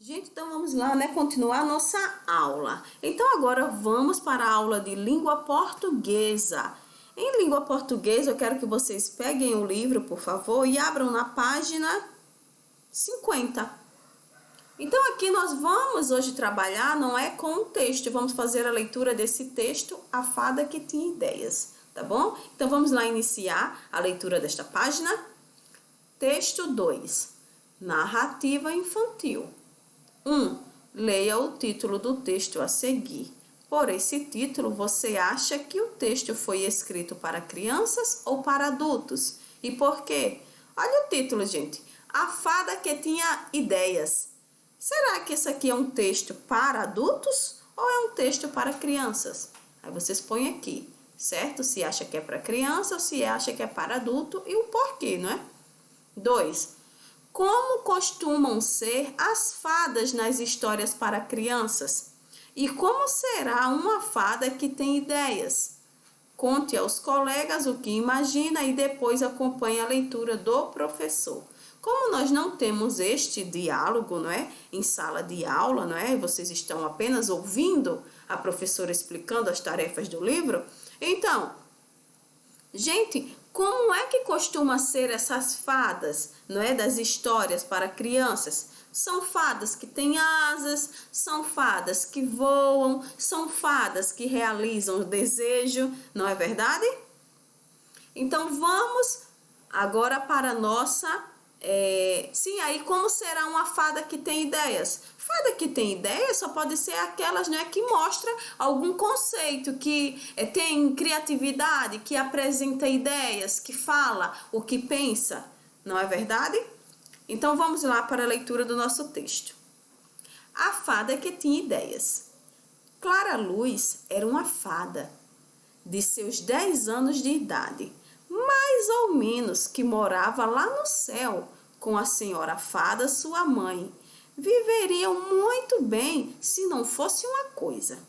Gente, então vamos lá, né? Continuar a nossa aula. Então agora vamos para a aula de língua portuguesa. Em língua portuguesa, eu quero que vocês peguem o livro, por favor, e abram na página 50. Então aqui nós vamos hoje trabalhar, não é com o texto, vamos fazer a leitura desse texto, A Fada que Tinha Ideias, tá bom? Então vamos lá iniciar a leitura desta página. Texto 2, narrativa infantil. 1. Leia o título do texto a seguir. Por esse título, você acha que o texto foi escrito para crianças ou para adultos? E por quê? Olha o título, gente. A Fada que Tinha Ideias. Será que isso aqui é um texto para adultos ou é um texto para crianças? Aí vocês põem aqui, certo? Se acha que é para criança ou se acha que é para adulto e o porquê, não é? 2. Como costumam ser as fadas nas histórias para crianças? E como será uma fada que tem ideias? Conte aos colegas o que imagina e depois acompanhe a leitura do professor. Como nós não temos este diálogo, não é? Em sala de aula, não é? Vocês estão apenas ouvindo a professora explicando as tarefas do livro. Então, gente, como é que costuma ser essas fadas, não é, das histórias para crianças? São fadas que têm asas, são fadas que voam, são fadas que realizam o desejo, não é verdade? Então vamos agora para a nossa... Sim, aí como será uma fada que tem ideias? Fada que tem ideias só pode ser aquelas, né, que mostra algum conceito, que tem criatividade, que apresenta ideias, que fala o que pensa, não é verdade? Então vamos lá para a leitura do nosso texto. A fada que tinha ideias. Clara Luz era uma fada de seus 10 anos de idade, mais ou menos, que morava lá no céu com a senhora fada, sua mãe. Viveriam muito bem se não fosse uma coisa.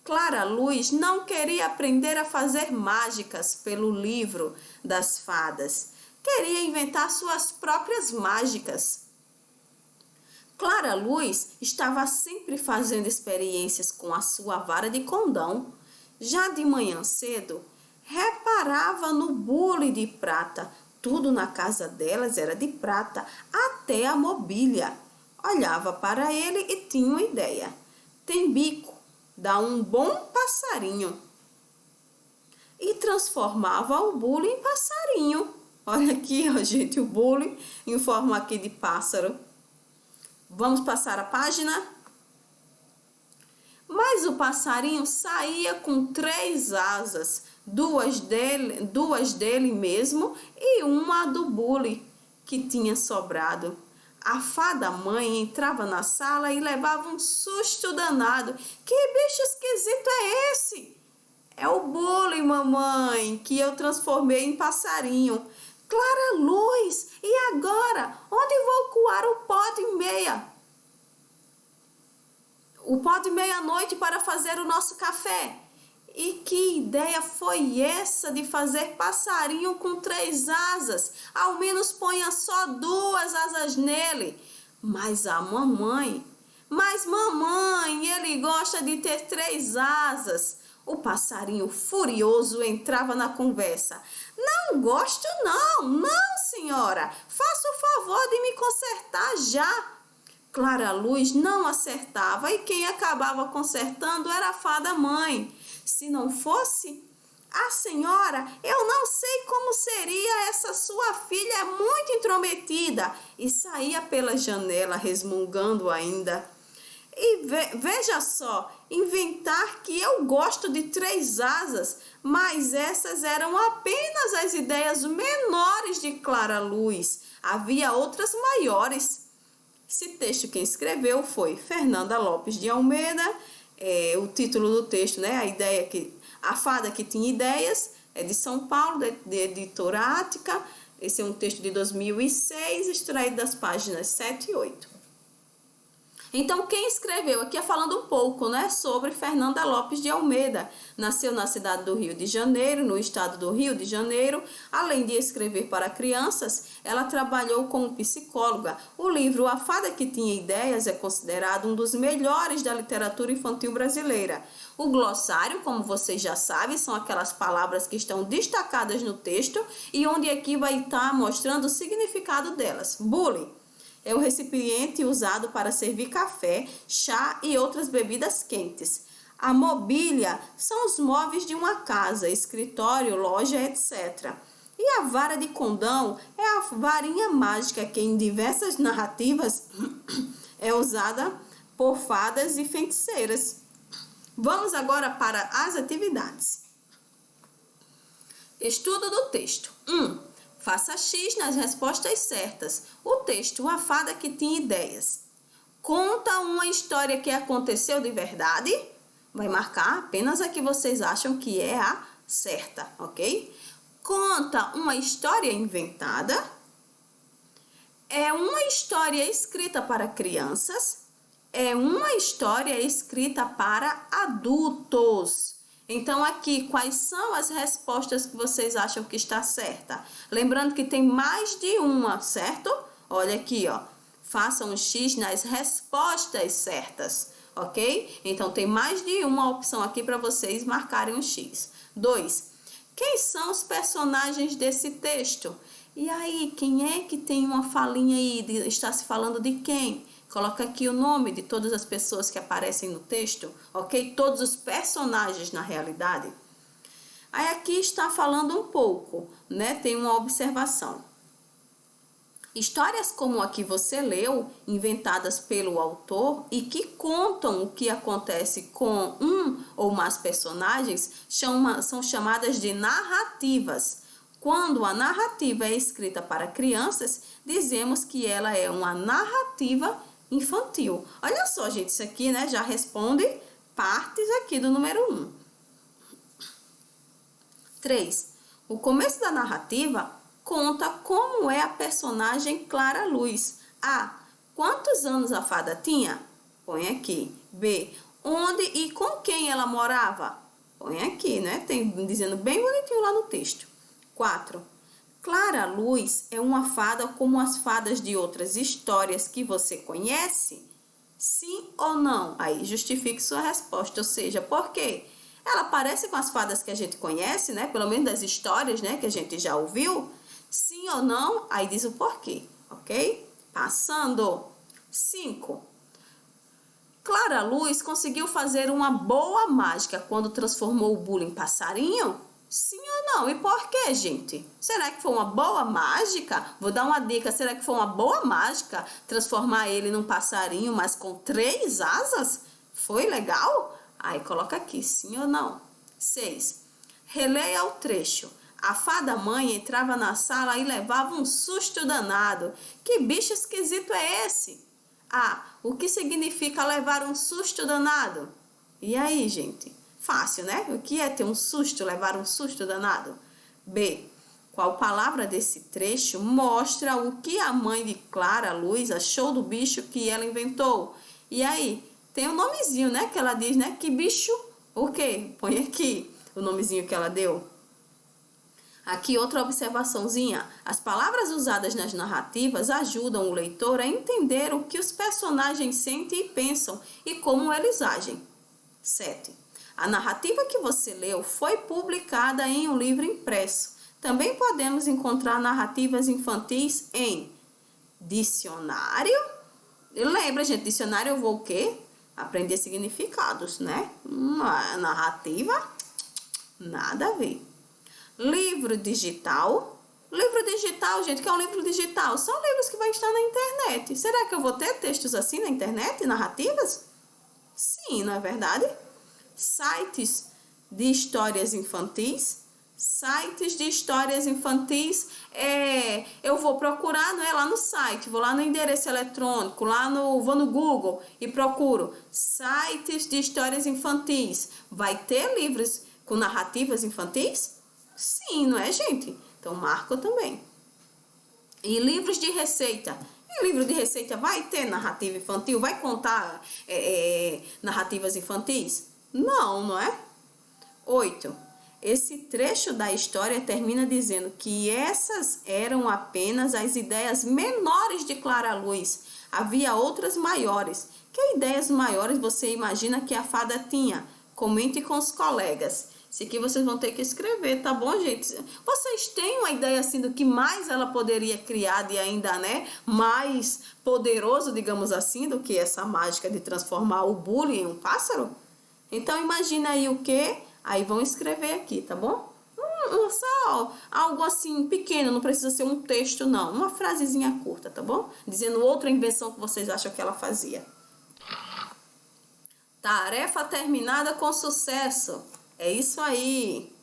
Clara Luz não queria aprender a fazer mágicas pelo livro das fadas. Queria inventar suas próprias mágicas. Clara Luz estava sempre fazendo experiências com a sua vara de condão. Já de manhã cedo, reparava no bule de prata. Tudo na casa delas era de prata, até a mobília. Olhava para ele e tinha uma ideia. Tem bico, dá um bom passarinho. E transformava o bule em passarinho. Olha aqui, ó, gente, o bule em forma aqui de pássaro. Vamos passar a página? Mas o passarinho saía com 3 asas, duas dele mesmo e uma do bule que tinha sobrado. A fada mãe entrava na sala e levava um susto danado. Que bicho esquisito é esse? É o bule, mamãe, que eu transformei em passarinho. Clara Luz, e agora? Onde vou coar o pó de meia? O pó de meia-noite para fazer o nosso café. E que ideia foi essa de fazer passarinho com 3 asas? Ao menos ponha só 2 asas nele. Mas mamãe, ele gosta de ter 3 asas. O passarinho furioso entrava na conversa. Não gosto não, senhora. Faça o favor de me consertar já. Clara Luz não acertava e quem acabava consertando era a fada mãe. Se não fosse a senhora, eu não sei como seria essa sua filha, é muito intrometida. E saía pela janela resmungando ainda. E veja só, inventar que eu gosto de 3 asas, mas essas eram apenas as ideias menores de Clara Luz. Havia outras maiores. Esse texto quem escreveu foi Fernanda Lopes de Almeida. O título do texto, né? A Fada que Tinha Ideias, é de São Paulo, de editora Ática. Esse é um texto de 2006, extraído das páginas 7 e 8. Então, quem escreveu aqui é falando um pouco, né, sobre Fernanda Lopes de Almeida. Nasceu na cidade do Rio de Janeiro, no estado do Rio de Janeiro. Além de escrever para crianças, ela trabalhou como psicóloga. O livro A Fada que Tinha Ideias é considerado um dos melhores da literatura infantil brasileira. O glossário, como vocês já sabem, são aquelas palavras que estão destacadas no texto e onde aqui vai estar mostrando o significado delas. Bule é o recipiente usado para servir café, chá e outras bebidas quentes. A mobília são os móveis de uma casa, escritório, loja, etc. E a vara de condão é a varinha mágica que em diversas narrativas é usada por fadas e feiticeiras. Vamos agora para as atividades. Estudo do texto. 1. Faça X nas respostas certas. O texto A Fada que Tinha Ideias. Conta uma história que aconteceu de verdade. Vai marcar apenas a que vocês acham que é a certa, ok? Conta uma história inventada. É uma história escrita para crianças. É uma história escrita para adultos. Então, aqui, quais são as respostas que vocês acham que está certa? Lembrando que tem mais de uma, certo? Olha aqui, ó. Façam um X nas respostas certas, ok? Então, tem mais de uma opção aqui para vocês marcarem um X. 2. Quem são os personagens desse texto? E aí, quem é que tem uma falinha aí? Está se falando de quem? Coloca aqui o nome de todas as pessoas que aparecem no texto, ok? Todos os personagens na realidade. Aí aqui está falando um pouco, né? Tem uma observação. Histórias como a que você leu, inventadas pelo autor e que contam o que acontece com um ou mais personagens, são chamadas de narrativas. Quando a narrativa é escrita para crianças, dizemos que ela é uma narrativa infantil. Olha só, gente, isso aqui, né, já responde partes aqui do número 1. 3. O começo da narrativa conta como é a personagem Clara Luz. A. Quantos anos a fada tinha? Põe aqui. B. Onde e com quem ela morava? Põe aqui, né? Tem dizendo bem bonitinho lá no texto. 4. Clara Luz é uma fada como as fadas de outras histórias que você conhece? Sim ou não? Aí justifique sua resposta, ou seja, por quê? Ela parece com as fadas que a gente conhece, né? Pelo menos das histórias, né? Que a gente já ouviu. Sim ou não? Aí diz o porquê, ok? Passando. 5. Clara Luz conseguiu fazer uma boa mágica quando transformou o Bule em passarinho? Sim ou não? E por quê, gente? Será que foi uma boa mágica? Vou dar uma dica. Será que foi uma boa mágica transformar ele num passarinho, mas com 3 asas? Foi legal? Aí coloca aqui, sim ou não. 6. Releia o trecho. A fada mãe entrava na sala e levava um susto danado. Que bicho esquisito é esse? A. O que significa levar um susto danado? E aí, gente? Fácil, né? O que é ter um susto, levar um susto danado? B. Qual palavra desse trecho mostra o que a mãe de Clara Luz achou do bicho que ela inventou? E aí, tem um nomezinho, né? Que ela diz, né? Que bicho? O quê? Põe aqui o nomezinho que ela deu. Aqui outra observaçãozinha. As palavras usadas nas narrativas ajudam o leitor a entender o que os personagens sentem e pensam e como eles agem. 7. A narrativa que você leu foi publicada em um livro impresso. Também podemos encontrar narrativas infantis em dicionário. Lembra, gente, dicionário eu vou o quê? Aprender significados, né? Uma narrativa, nada a ver. Livro digital. Livro digital, gente, que é um livro digital? São livros que vão estar na internet. Será que eu vou ter textos assim na internet, narrativas? Sim, não é verdade? Sites de histórias infantis. Sites de histórias infantis, eu vou procurar, não é, lá no site, vou lá no endereço eletrônico, vou no Google e procuro sites de histórias infantis. Vai ter livros com narrativas infantis? Sim, não é, gente? Então, marco também. E livros de receita. Em livro de receita vai ter narrativa infantil? Vai contar narrativas infantis? Não, não é? 8. Esse trecho da história termina dizendo que essas eram apenas as ideias menores de Clara Luz. Havia outras maiores. Que ideias maiores você imagina que a fada tinha? Comente com os colegas. Isso aqui vocês vão ter que escrever, tá bom, gente? Vocês têm uma ideia assim do que mais ela poderia criar de ainda, né, mais poderoso, digamos assim, do que essa mágica de transformar o bule em um pássaro? Então imagina aí o que? Aí vão escrever aqui, tá bom? Só algo assim pequeno, não precisa ser um texto não, uma frasezinha curta, tá bom? Dizendo outra invenção que vocês acham que ela fazia. Tarefa terminada com sucesso. É isso aí.